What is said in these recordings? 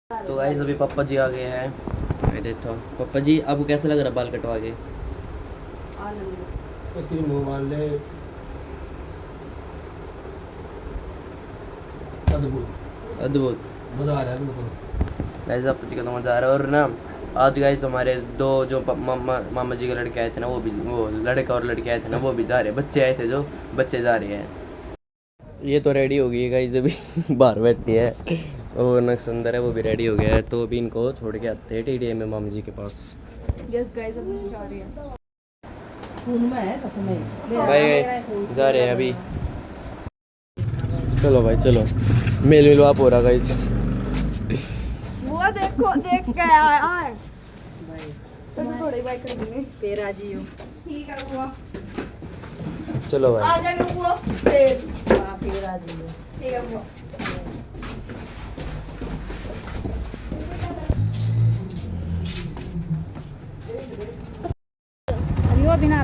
तो गाइस अभी पापा जी आ गए हैं। ये देखो पापा जी, आपको कैसा लग रहा है बाल कटवा के? अद्भुत मजा आ रहा है बिल्कुल। गाइस, पापा जी का तो मजा आ रहा है। और ना आज गाइस हमारे दो जो मामा जी के लड़के आए थे ना, वो लड़का और लड़के आए थे ना, वो भी जा रहे हैं। बच्चे आए थे जो बच्चे जा रहे हैं। ये तो रेडी हो गई है गाइस, अभी बाहर बैठी है। और नक्संदर है, वो भी रेडी हो गया है। तो अभी इनको छोड़ के आते हैं टीडीए में मामा जी के पास। यस गाइस, अब हम जा रहे हैं। खून में है सच में। भाई जा रहे हैं अभी। चलो भाई चलो, मेल मिलवाप हो रहा गाइस। वो देखो देख के यार भाई, तो थोड़ी बाइक कर देंगे। तेरा जी हो ठीक है बुआ, चलो आ भाई। जाएगा बुआ। फिर हां फिर आ जाइए। ठीक है बुआ।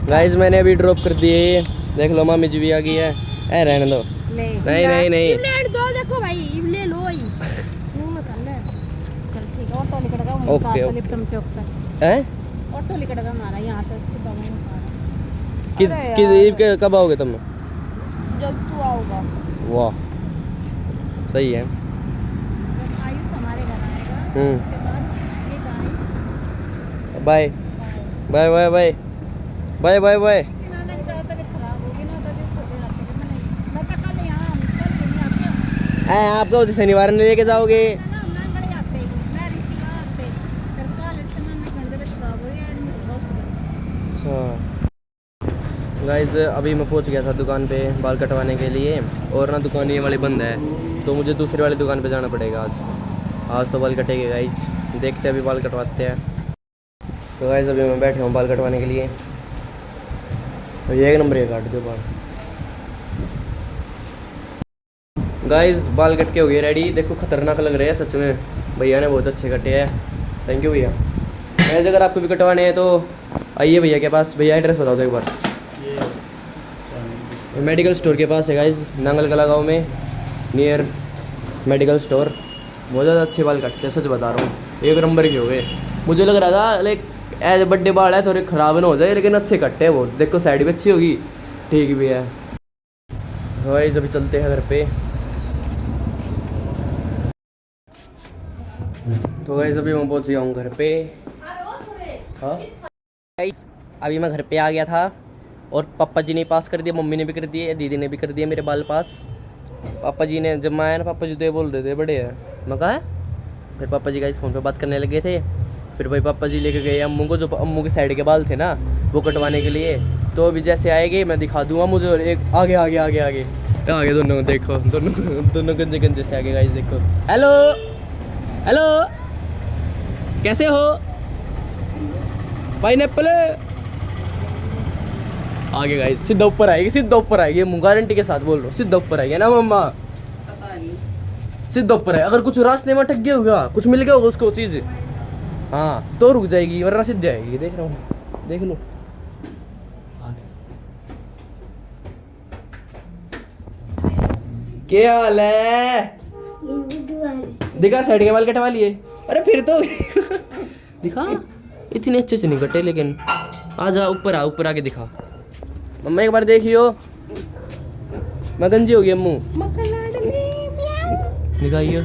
गाइस मैंने अभी ड्रॉप कर दिए। देख लो मामी जी भी आ गई है। ए रहने दो। नहीं नहीं नहीं इवलेट दो, देखो भाई इवले लो ही मुंह में कर ले। चल ठीक है, ऑटो निकलेगा वहीं ओके, कार ओके। लिफ्टम चौक पे। हैं ऑटो निकलेगा हमारा यहाँ से सीधा वहीं कि अरे कि यार। कब आओगे तुम? जब तू आओगा, वाह सही है। जब आयुष हमारे घर आएगा उसके बाद ये गाय bye bye bye bye bye bye bye. नाना की तबीयत खराब होगी ना, तबीयत छोटे जाते हैं। मैं टका ले यहाँ चल नहीं आते आपको शनिवार में लेके जाओगे? ना, मैं बड़े आते हैं। मैं ऋषि का आते फिर कल इस समय मैं घंटे तक खराब हो रही है, एडमिट होगा। अच्छा गाइस, अभी मैं पहुंच गया था दुकान पे बाल कटवाने के लिए। और ना दुकान ये वाली बंद है, तो मुझे दूसरी वाली दुकान पे जाना पड़ेगा आज तो बाल कटेंगे गाइस। देखते हैं अभी बाल कटवाते हैं। तो गाइस अभी मैं बैठे हूँ बाल कटवाने के लिए। तो ये एक नंबर ये काट दो बाल। गाइस बाल कट के हो गए रेडी। देखो खतरनाक लग रहे हैं सच में। भैया ने बहुत अच्छे कटे हैं, थैंक यू भैया। गाइस अगर आपको भी कटवाने हैं तो आइए भैया के पास। भैया एड्रेस बता दो एक बार। मेडिकल स्टोर के पास है गाइस, नांगल कला गाँव में, नियर मेडिकल स्टोर। बहुत ज़्यादा अच्छे बाल कटते हैं, सच बता रहा हूँ। एक नंबर के हो गए। मुझे लग रहा था लाइक एज बड्डे बाल है, थोड़े ख़राब ना हो जाए, लेकिन अच्छे कटते हैं वो। देखो साइड भी अच्छी होगी, ठीक भी है। गाइस अभी चलते हैं घर पे। तो गाइस अभी मैं पहुंच गया हूँ घर पे। हाँ गाइस अभी मैं घर पे आ गया था। और पापा जी ने पास कर दिया, मम्मी ने भी कर दिए, दीदी ने भी कर दिया मेरे बाल पास। पापा जी ने जब मैं आया ना, पापा जी तो ये बोल रहे थे बड़े हैं। मैं कहा फिर पापा जी गाइस फ़ोन पे बात करने लगे थे। फिर भाई पापा जी लेके गए अम्मू को, जो अम्मू के साइड के बाल थे ना वो कटवाने के लिए। तो अभी जैसे आएंगे मैं दिखा दूंगा मुझे। और एक आगे आगे आगे आगे आगे दोनों देखो, दोनों गंजे गंजे से आगे गाइस देखो। हेलो हेलो कैसे हो पाइनएप्पल? आगे गाइस सीधा ऊपर आएगी, सीधा ऊपर आएगी। मैं गारंटी के साथ बोल रहा हूँ, सीधा ऊपर आएगी ना मम्मा? सीधा ऊपर है। अगर कुछ रास्ते में अटक गया होगा, कुछ मिल गया होगा उसको चीज़, हाँ तो रुक जाएगी, वरना सीधे आएगी। देख रहा हूँ, देख लो। क्या हाल है? दिखा साइड के बाल कटवा लिए। अरे फिर तो दिखा, इतने अच्छे से नहीं कटे लेकिन। आ जा ऊपर, आ ऊपर आके दिखा मम्मा एक बार देखियो। मैं गंजी हो गई अम्मू, दिखाइयो।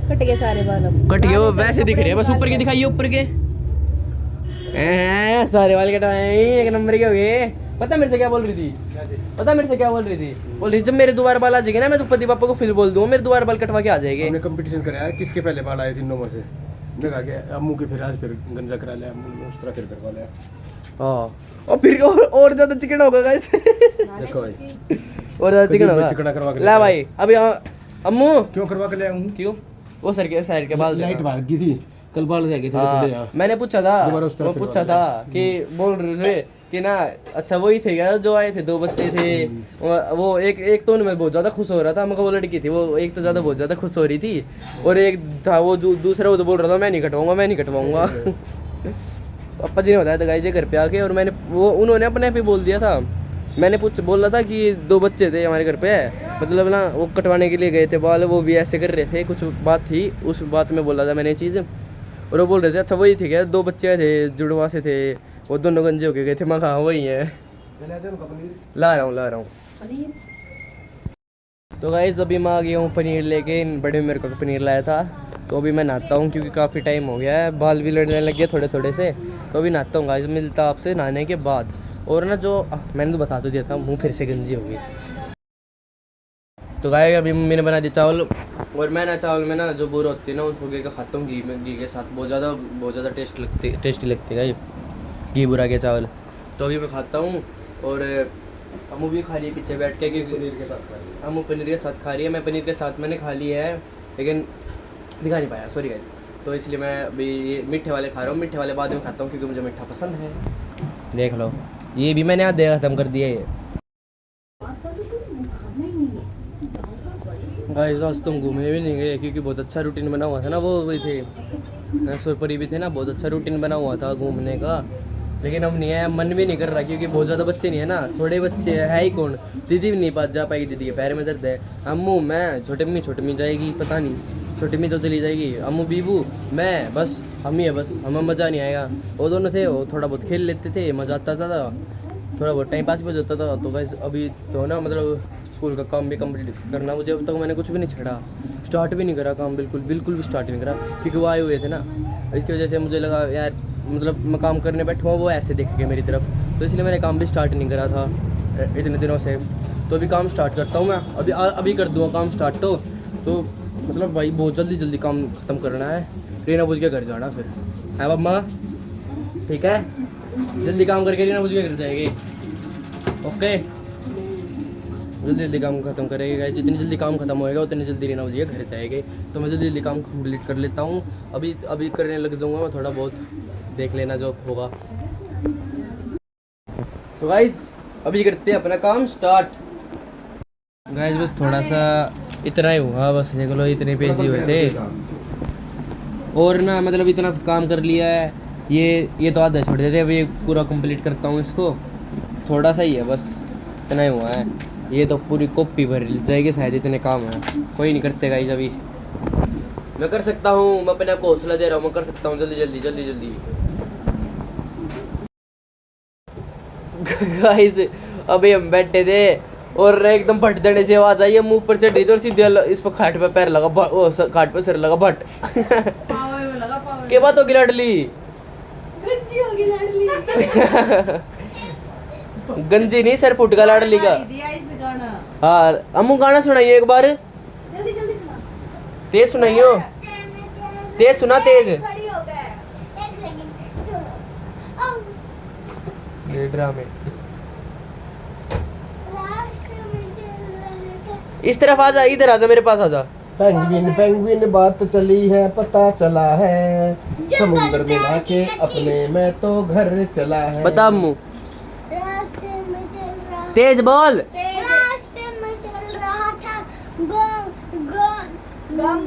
कट गए सारे बाल, अब कट गए वो वैसे दिख रहे हैं, बस ऊपर के दिखाइए, ऊपर के। सारे बाल कटवाए, एक नंबर के हो गए। पता मेरे से क्या बोल रही थी? पता मेरे से क्या बोल रही थी? बोल रही जब मेरे दोबारा बाल आ जाएंगे ना, मैं तो पति पापा को फिर बोल दूंगा मेरे दोबारा बाल कटवा के आ जाएंगे। हमने कंपटीशन कराया किसके पहले बाल आए तीनों में से। मैं कहा कि अम्मू के फिर आज फिर गंजा करा लिया, अम्मू ने उस तरह फिर करवा लिया। हाँ और फिर और ज्यादा चिकन होगा गाइस। देखो भाई और ज्यादा चिकन होगा। चिकना करवा के ला भाई अभी अम्मू क्यों करवा के ले आऊं? क्यों? वो सर के साइड के बाल लाइट भाग गई थी कल, बाल रह गए थे थोड़े यहाँ। मैंने पूछा था, दोबारा उस तरफ वो से पूछा करवा था कि बोल रहे थे कि ना अच्छा वही थे क्या जो आए थे, दो बच्चे थे। वो एक तो उनमें बहुत ज्यादा खुश हो रहा था, मगर वो लड़की थी, वो एक तो ज्यादा बहुत ज्यादा खुश हो रही थी। और एक था वो दूसरा, वो तो बोल रहा था मैं नहीं कटवाऊंगा, मैं नहीं कटवाऊंगा। पापा जी ने बताया था गाइस घर पे आके। और मैंने वो उन्होंने अपने आप ही बोल दिया था। मैंने बोला था कि दो बच्चे थे हमारे घर पे, मतलब ना वो कटवाने के लिए गए थे बाल, वो भी ऐसे कर रहे थे, कुछ बात थी उस बात में बोला था मैंने ये चीज़, और वो बोल रहे थे अच्छा वही थे क्या, 2 बच्चे थे जुड़वा से थे, वो दोनों गंजे होके गए थे। मैं कहा वही है, ला रहा हूँ। तो गाइस अभी मैं आ गया हूँ पनीर लेके, बड़े मेरे को पनीर लाया था, तो अभी मैं नहाता हूँ क्योंकि काफ़ी टाइम हो गया है, बाल भी लड़ने लग गए थोड़े थोड़े से, तो अभी नहाता हूँ गाइस, मिलता आपसे नहाने के बाद। और ना जो मैंने तो बता तो दिया था, मुँह फिर से गंजी हो गई। तो गाइस अभी मम्मी ने बना दिया चावल, और मैं ना चावल में ना जो बूरा होती है ना उन थोड़े का खाता हूँ घी के साथ, बहुत ज़्यादा टेस्टी लगती है घी बुरा के चावल। तो अभी मैं खाता हूँ, और अम्मू भी खा रही है पीछे बैठ के, क्योंकि पनीर के साथ खा रही है। अम्मू पनीर के साथ खा रही है, मैं पनीर के साथ मैंने खा लिया है लेकिन दिखा नहीं पाया, सॉरी गाइस। तो इसलिए मैं अभी ये मीठे वाले खा रहा हूँ, मीठे वाले बाद में खाता हूँ क्योंकि मुझे मीठा पसंद है। देख लो ये भी मैंने आधे ख़त्म कर दिया है। गाइस आज तुम घूमने भी नहीं गए क्योंकि बहुत अच्छा रूटीन बना हुआ था ना, वो वही थे सुरपरी भी थे ना, बहुत अच्छा रूटीन बना हुआ था घूमने का, लेकिन अब नहीं है, मन भी नहीं कर रहा क्योंकि बहुत ज़्यादा बच्चे नहीं है ना, थोड़े बच्चे है ही कौन, दीदी भी नहीं पास जा पाएगी, दीदी के पैर में दर्द है, अम्मू मैं छोटी मम्मी जाएगी पता नहीं, छोटी मम्मी तो चली जाएगी, अम्मू बीबू मैं बस हम ही है, बस हमें मज़ा नहीं आएगा। वो दोनों थे वो थोड़ा बहुत खेल लेते थे, मज़ा आता था, थोड़ा बहुत टाइम पास भी हो जाता था। तो गाइस अभी तो ना मतलब स्कूल का काम भी कंप्लीट करना मुझे, अब तक मैंने कुछ भी नहीं छेड़ा, स्टार्ट भी नहीं करा काम, बिल्कुल भी स्टार्ट नहीं करा क्योंकि वो आए हुए थे ना, इसकी वजह से मुझे लगा यार मतलब मैं काम करने बैठा हुआ वो ऐसे देख के मेरी तरफ, तो इसलिए मैंने काम भी स्टार्ट नहीं करा था इतने दिनों से। तो अभी काम स्टार्ट करता हूँ मैं, अभी कर दूँगा काम स्टार्ट। तो मतलब भाई बहुत जल्दी काम ख़त्म करना है, रीना बुझ के घर जाना फिर है मम्मा, ठीक है जल्दी काम करके रीना बुझ के घर जाएगी, ओके जल्दी काम खत्म करेगा, जितनी जल्दी काम खत्म होएगा उतनी जल्दी रीना मुझे घर जाएगी। तो मैं जल्दी काम कंप्लीट कर लेता हूँ, अभी करने लग जाऊँगा मैं, थोड़ा बहुत देख लेना जो होगा। तो गाइस अभी करते हैं अपना काम स्टार्ट। गाइस बस थोड़ा सा इतना ही हुआ, बस देख लो इतने पेज ही हुए थे, और ना मतलब इतना सा काम कर लिया है, ये तो आधा छोड़ देते, अभी पूरा कंप्लीट करता हूँ इसको, थोड़ा सा ही है बस इतना ही हुआ है, ये तो पूरी कॉपी भर जाएगी शायद, इतने काम है, कोई नहीं करते गाइस, अभी मैं कर सकता हूँ, मैं अपने आप को हौसला दे रहा हूँ, मैं कर सकता हूँ जल्दी। गाइस अभी हम बैठे थे और एकदम भट देने से आवाज आई, मुंह पर चढ़ी थी और सीधे इस पर खाट पे पैर लगा, खाट पे सिर लगा भट के बात होगी लाडली गंजी नहीं सर फुट का लाडली का। हाँ अम्मू गाना सुनाइए एक बार, तेज सुनाइयो, तेज सुना तेज, ड्रामे इस तरफ आ जा, इधर आ जा, मेरे पास आ जा। पेंगुइन बात चली है पता चला है, समुद्र में आके अपने में तो घर चला है। बता अम्मू, रास्ते में चल रहा, तेज बोल, रास्ते में चल रहा था गम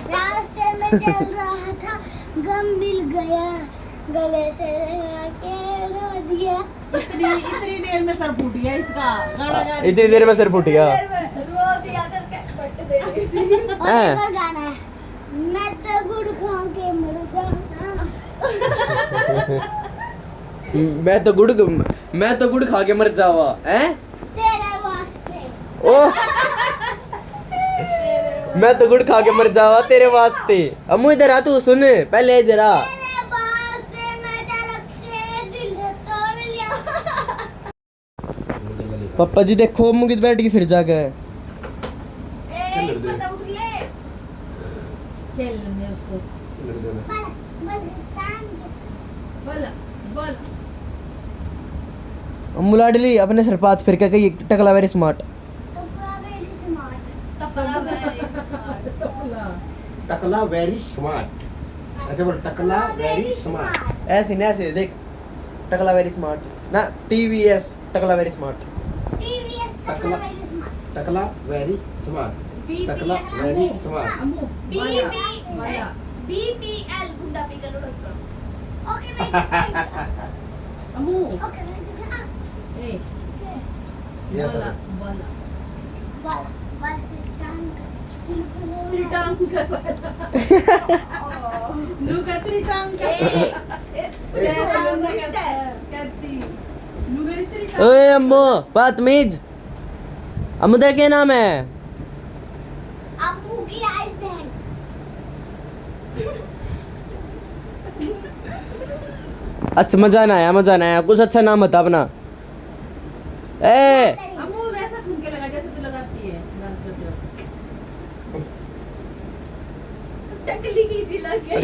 रास्ते में चल रहा था, गम मिल गया, गले से लगा के रो दिया। इतनी देर में सर फूट गया इसका गाना गा रही इतनी देर में सर फूट गया। रो दिया करके बट दे रही थी। और एक और गाना है, मैं तो गुड़ खा के मर जाऊंगा। मैं तो गुड़ खा के मर जावा हैं तेरे वास्ते। ओ मैं तो गुड़ खा के मर जावा तेरे वास्ते। अम्मू इधर आ, तू सुन पहले इधर आ। तेरे वास्ते मैं तरफ से दिल तोड़ लिया। पापा जी देखो अम्मू किधर बैठ के फिर जाके इसको तो उठ ले। खेल लेंगे उसको। बोल बोल अम्मू लाडली अपने सर पाथ फिर के कही टकला वेरी स्मार्ट। टकला वेरी स्मार्ट, ऐसे बोल टकला वेरी स्मार्ट। ऐसे नहीं ऐसे देख, टकला वेरी स्मार्ट ना, टीवीएस टकला वेरी स्मार्ट। टकला टकला वेरी स्मार्ट, टकला वेरी स्मार्ट। BPL गुंडा पिकल उड़ता। ओके अम्मू ओके ए Yes, बोला sir. बोला त्रिटांग नुगा त्रिटांग ओए अम्मू बदतमीज। अम्मू तेरा क्या नाम है? अम्मू की आइस बैंड। अच्छा मजा ना आया कुछ अच्छा नाम बता अपना। ए अम्मू वैसा ठुमके लगा जैसे तू लगाती है डांस करते हो। टकली की सी लग गई।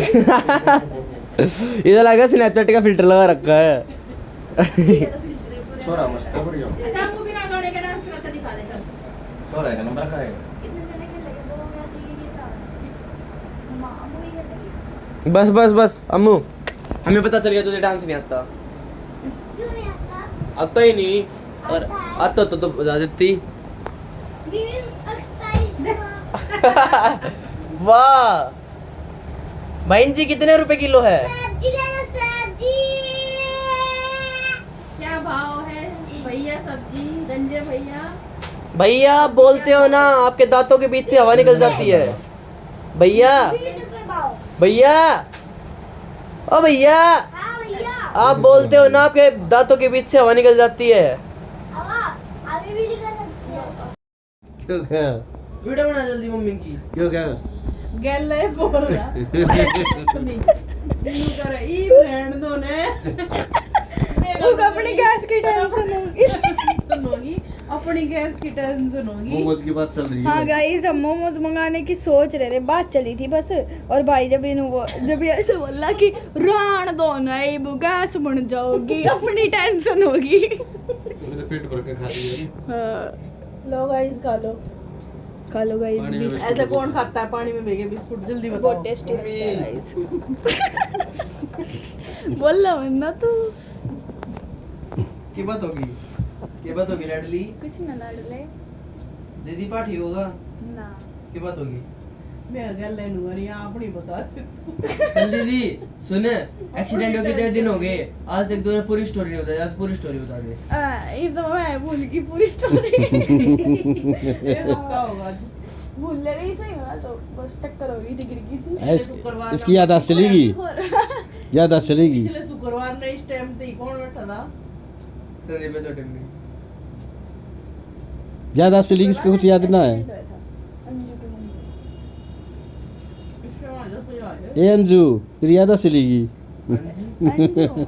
इधर लगा स्नैपचैट का फिल्टर लगा रखा है। छोरा मस्त है बढ़िया। अच्छा अम्मू बिना गाने का डांस करके दिखा दे चल। छोरा का नंबर का है। कितने जने खेल लगे दो या तीन या चार। मां अम्मू ही खेल लगी। बस अम्मू हमें पता चल गया तुझे डांस नहीं आता। क्यों नहीं आता? आता ही नहीं और आता तो बता देती। वीर एक्सरसाइज। वाह बहन जी कितने रुपए किलो है? सब्जी लेना सब्जी। क्या भाव है भैया सब्जी गंजे भैया? भैया आप बोलते हो ना आपके दांतों के बीच से हवा निकल जाती है। भैया 20 रुपए पाओ। भैया ओ भैया हाँ भैया। आप बोलते हो ना आपके दांतों के बीच से हवा निकल जाती है। हवा अभी भी निकल सकती है। क्यों क्या? वीडियो बना जल्दी मम्मी की। क्यों क्या? गैले बोल रहा यू कर ई ब्रांड दो ने अपनी गैस की टेंशन होगी अपनी गैस की टेंशन होगी। मोमोज की बात चल रही है। हाँ गाइस हम मोमोज मंगाने की सोच रहे थे बात चली थी बस। और भाई जब जब ऐसे बोला कि रान दो नहीं वो गैस बन जाओगी अपनी टेंशन होगी। मेरे पेट भर के खा लिया। हाँ लो गाइस खा लो पानी में गाइस बिस्कुट ऐसे कौन खाता है पानी में भेगे बिस्कुट जल्दी बताओ। बहुत टेस्टी लगता है गाइस। बोल रहा वरना तू की बात होगी लाडली कुछ ना लड़ले दीदी पाठी होगा ना। की बात होगी। मैं गैले नु और यहां अपनी बता चल दीदी सुन एक्सीडेंट हो कितने दिन हो गए आज तक तूने पूरी स्टोरी नहीं बताई। आज पूरी स्टोरी बता दे। ये तो मैं भूल गई पूरी स्टोरी। ये पक्का होगा। भूल ले रही सही हुआ तो बस टक्कर हो गई थी गिर गई थी। शुक्रवार इसकी याददाश्त चलेगी। याददाश्त चलेगी। पिछले शुक्रवार ने इस टाइम पे कौन बैठा था? संदीप पे छोटे में याददाश्त चलेगी इसको कुछ याद ना है। अंजू की मम्मी। इससे वहां जो याद है ए अंजू तेरी याददाश्त चलेगी। अंजू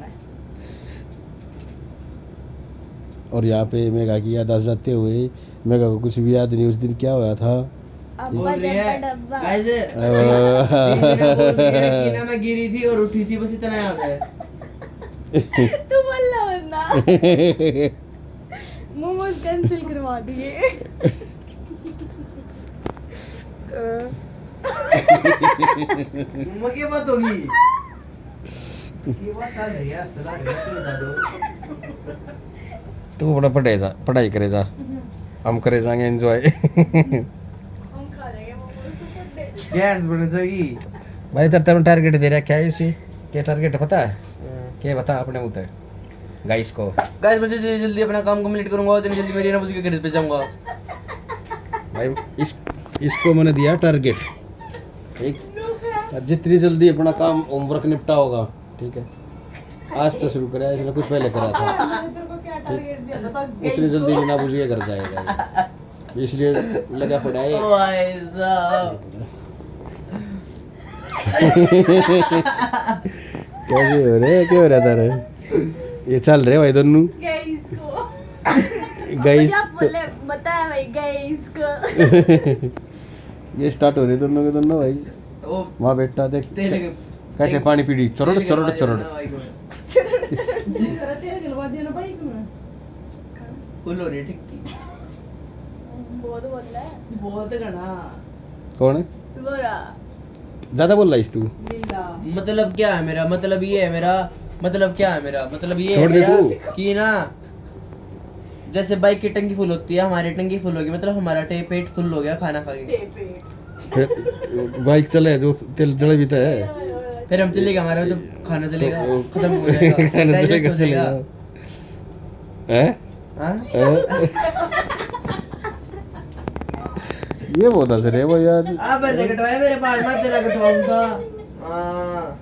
और यहाँ पे मेघा की याददाश्त जाते हुए मेघा को कुछ भी याद नहीं उस दिन क्या हुआ था। बोल अब्बा रही है जब्बा डब्बा। गाइस दीदी ने बोल दिया कि ना मैं गिरी थी और उठी थी बस इतना याद है। तू बोल रहा वरना मोमोज कैंसिल करवा दिए। मम्मा की बात होगी। ये बात चल रही है सलाह बता दो। तू बड़ा पढ़ाई करेगा हम करे जाएंगे एंजॉय। हम खा लेंगे मोमोज तो पड़े। गैस बन जाएगी। भाई तेरे टारगेट दे रहा क्या है इसी क्या टारगेट पता है क्या बता अपने मुँह पे गाइस को। गाइस मैं जल्दी जल्दी अपना काम कंप्लीट करूंगा और जल्दी मेरी ना के घर पे जाऊंगा। भाई इसको मैंने दिया टारगेट ठीक। जितनी जल्दी अपना काम होमवर्क निपटा होगा ठीक है। आज से शुरू करा इसने कुछ पहले करा था तेरे को क्या टारगेट दिया था? उतनी जल्दी बिना बुझ के घर जाएगा इसलिए लगा पड़ा है। भाई साहब कैसे हो रहे क्या हो रहा था रे ये चल रहे भाई दोनों गाइस को गाइस बोले बताया भाई गाइस को। ये स्टार्ट हो रहे दोनों के दोनों भाई। वो वहाँ बेटा देख तेल कैसे पानी पी रही चरोड़ चरोड़ चरोड़। तेल गलवा दिया ना बाइक में। फुल हो रही है टिक्की। बहुत बोल रहा है। बहुत घना कौन है बोला ज्यादा बोल रहा है तू लीला मतलब क्या है मेरा मतलब ये है मेरा मतलब क्या है मेरा मतलब ये है छोड़ दे मेरा तू। कि ना जैसे बाइक की टंकी फुल होती है हमारी टंकी फुल होगी मतलब हमारा पेट फुल हो गया खाना खा के। फिर बाइक चले जो तेल जड़े भी तो है फिर हम चलेगा हमारा तो खाना चलेगा तो- खत्म हो जाएगा खाना डाइजेस्ट चलेगा हो जाएगा। हैं हाँ? हैं? ये बहुत हंस रहे वो यार। अब मैंने कटवाया मेरे बाल, मैं तेरा कटवाऊंगा। हाँ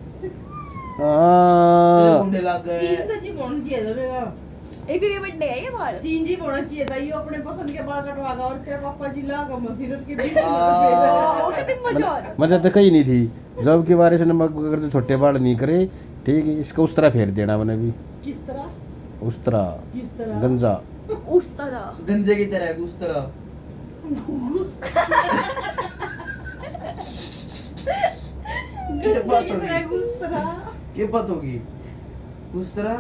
हाँ मुंडे लग गए। सीन तो जी बोलना चाहिए था मेरा। एक ये बर्थडे है ये बाल। सीन जी बोलना चाहिए था, ये अपने पसंद के बाल कटवागा और तेरे पापा जी लागा मशीन के बीच ओ, कितनी मजा आ रहा। मजा तो कहीं नहीं थी जब की बारिश ने अगर तो छोटे बाल नहीं करे ठीक है इसको उस तरह फेर देना मैंने भी किस तरह उस तरह किस तरह गंजा उस तरह गंजे की तरह उस तरह। गंजे की तरह उस तरह क्या बात होगी उस तरह?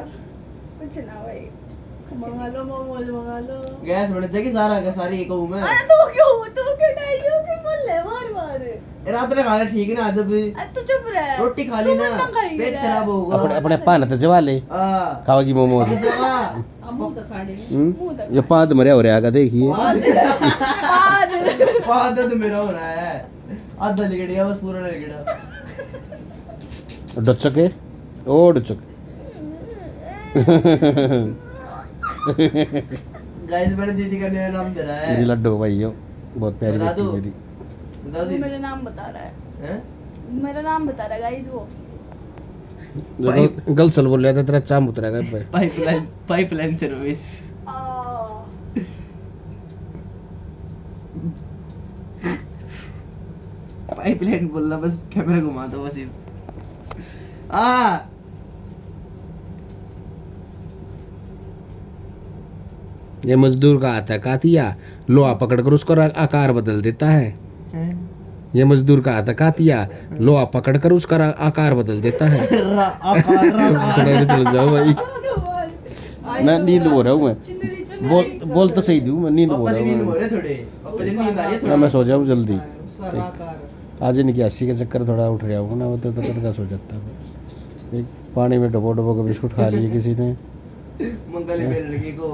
कुछ ना भाई। मंगा लो मोमोज मंगा लो। गैस बन जाएगी सारा का सारी एक कहूं मैं। अरे तू क्यों डाइयो के बोल ले बार रात में खाना ठीक ना जब अरे तू चुप रह। रोटी खा ली ना तू कितना खाएगी पेट रे? खराब होगा। अपने अपने पान तो जवा ले हाँ खावागी मोमोज जगह अब मुंह तो खाने ये पाद मरे हो रहा है देखिए पाद तो मेरा हो रहा है आधा लिगड़ गया बस पूरा नहीं लिगड़ा। डचके ओ डचक गाइस मैंने दीदी का नया नाम दे रहा है। मेरी लड्डू भाई हो बहुत प्यारी बता बेटी दो। मेरी बता दी मेरा नाम बता रहा है। हैं? मेरा नाम बता रहा है गाइस वो। जो गलत बोल रहा था तेरा चाम उतरेगा भाई पाइपलाइन सर्विस। पाइपलाइन बोलना बस कैमरा घुमा दो बस ये मजदूर का हाथ है कातिया लोहा पकड़कर उसका आकार बदल देता है। ये मजदूर का हाथ है कातिया लोहा पकड़कर उसका आकार बदल देता है। थोड़ा चल जाओ भाई मैं नींद हो रहा हूँ मैं बोल तो सही दूँ मैं नींद हो रहा हूँ मैं सो जाऊँ जल्दी आज इनकी हंसी के चक्कर थोड़ा उठ गया हूँ ना वो तो तड़का सो जाता है। एक पानी में डबो डबो के बिस्कुट खा लिए किसी ने मंगली बेल लगी को।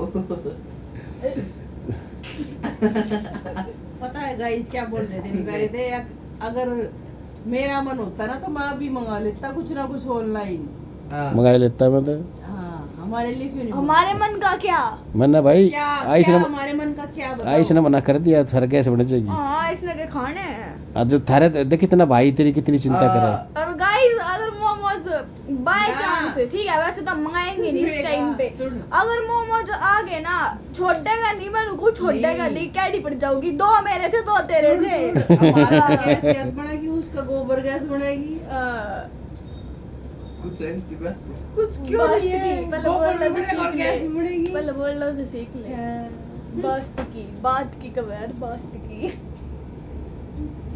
पता है गाइस क्या बोल रहे थे, कह रहे थे अगर मेरा मन होता ना तो मैं भी मंगा लेता कुछ ना कुछ ऑनलाइन। मंगा लेता मैं तो हाँ हमारे लिए क्यों नहीं हमारे मन का क्या? मैंने भाई क्या आइस क्या ने हमारे मन का क्या बताओ? आइस ने मना कर दिया थारे कैसे बने चाहिए हाँ इसने के खाने हैं। आज जो थारे देख कितना भाई तेरी कितनी चिंता करे। और गाइस अगर मोमोज बाय ना। चांस ठीक है वैसे तो हम मंगाएंगे नहीं इस टाइम पे। सुन। अगर मोमोज आ गए ना छोड़ेगा नहीं मैं उनको छोड़ेगा नहीं कैडी पड़ जाऊंगी। दो मेरे थे दो तेरे थे। हमारा गैस बनेगी उसका गोबर गैस बनेगी। कुछ सेंस की बस कुछ क्यों बस नहीं है की, पहले गोबर बोलना तो बनेगा और सीख गैस ले। बनेगी। पहले बोलना तो सीख ले। बात की कबर बात की।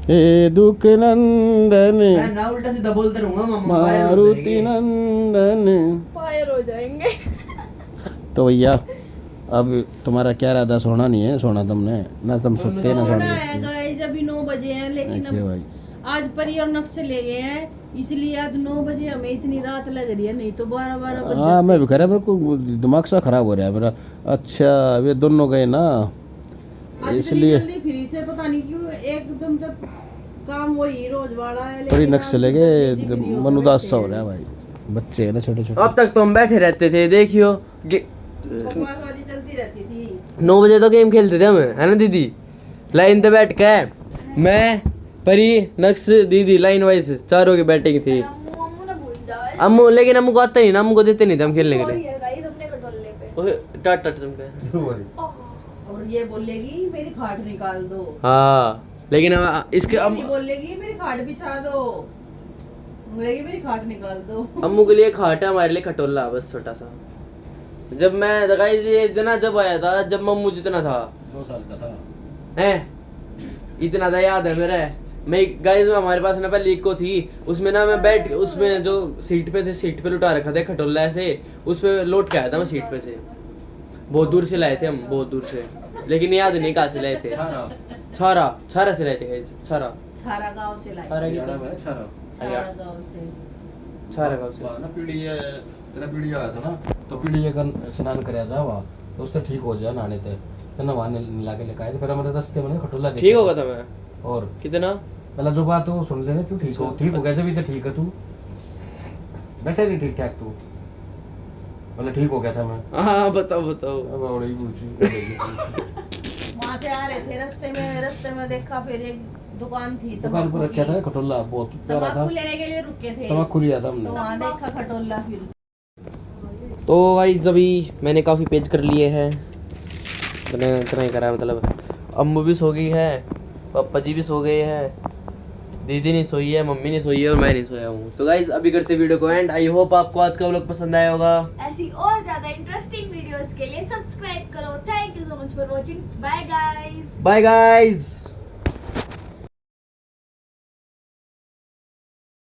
हे दुख नंदन मैं ना उल्टा सीधा बोलते रहूंगा मामा मारुति नंदन। फायर हो जाएंगे। तो भैया अब तुम्हारा क्या इरादा सोना नहीं है सोना तुमने ना तुम सोते ना सोना सोने है गाइस अभी 9 बजे हैं लेकिन ऐसे अब भाई आज परी और नक्श चले गए हैं इसलिए आज 9 बजे हमें इतनी रात लग रही है नहीं तो 12 बजे। हाँ मैं भी कह रहा मेरे को दिमाग सा खराब हो रहा है मेरा। अच्छा वे दोनों गए ना आज इसलिए जल्दी फ्री से पता नहीं क्यों एकदम तक काम वही रोज वाला है परी लेकिन नक्श आज चले जल्दी से गए फ्री होकर मनुदास बैठे सा हो हैं। रहा है भाई बच्चे है ना छोटे छोटे। अब तक तो हम बैठे रहते थे देखियो बकवासबाजी चलती रहती थी। 9 बजे तो गेम खेलते थे हम है ना दीदी लाइन पे बैठ के मैं परी नक्श दीदी लाइन वाइज चारों की बैटिंग थी। अम्मू ना भूल जाओ। अम्मू लेकिन अम्मू को आता नहीं ना अम्मू को देते नहीं थे हम खेलने के सॉरी लिए। है गाइस अपने कटोले पे। टाट टाट चमके और ये बोलेगी मेरी खाट निकाल दो। हाँ लेकिन इसके ये बोलेगी मेरी खाट बिछा दो। बोलेगी मेरी खाट निकाल दो। अम्मू के लिए खाट है हमारे लिए खटोला बस छोटा सा। जब मैं गाइस ये इतना जब आया था जब मम्मू जितना था 2 साल का था हैं इतना था याद है मेरा। मैं गाइस हमारे पास ना पहले इको थी उसमें ना मैं बैठ उसमें जो सीट पे थे सीट पे लुटा रखा था खटोला ऐसे उस पे लोट के आया था मैं सीट पे से। बहुत दूर से लाए थे हम बहुत दूर से लेकिन याद नहीं कहाँ से लाए थे। छारा से लाए थे गाइस छारा छारा गांव से लाई। छारा की छारा गांव से। छारा गाँव से ना पीढ़ी तेरा पीढ़ी आया था ना तो पीढ़ी का स्नान कराया जा वहाँ तो उससे ठीक हो जाए नहाने ते तो ना वहाँ ला के लेकर आए थे फिर हमारे रास्ते में खटोला ठीक होगा था मैं और कितना पहला जो बात हो सुन लेना तू ठीक हो गया जब तो ठीक है तू बैठे नहीं ठीक ठाक तू मतलब ठीक हो गया था मैं। हाँ बताओ बताओ अब और ही पूछी वहाँ से आ रहे थे रास्ते में देखा फिर एक दुकान थी दुकान पर रखा था खटोला, बहुत प्यारा था। तम्बाकू लेने के लिए रुके थे, तम्बाकू लिया था हमने। तो वहाँ देखा खटोला फिर। तो गाइस अभी मैंने काफ़ी पेज कर लिए हैं, मैंने इतना ही करा है, मतलब अम्मू भी सो गई है, पापा जी भी सो गए हैं, दीदी नहीं सोई है, मम्मी नहीं सोई है और मैं नहीं सोया हूँ। तो गाइस अभी करते वीडियो को एंड। आई होप आपको आज का व्लॉग पसंद आया होगा। ऐसी और ज्यादा इंटरेस्टिंग वीडियोस के लिए सब्सक्राइब करो। Thank you so much for watching. Bye guys. Bye guys.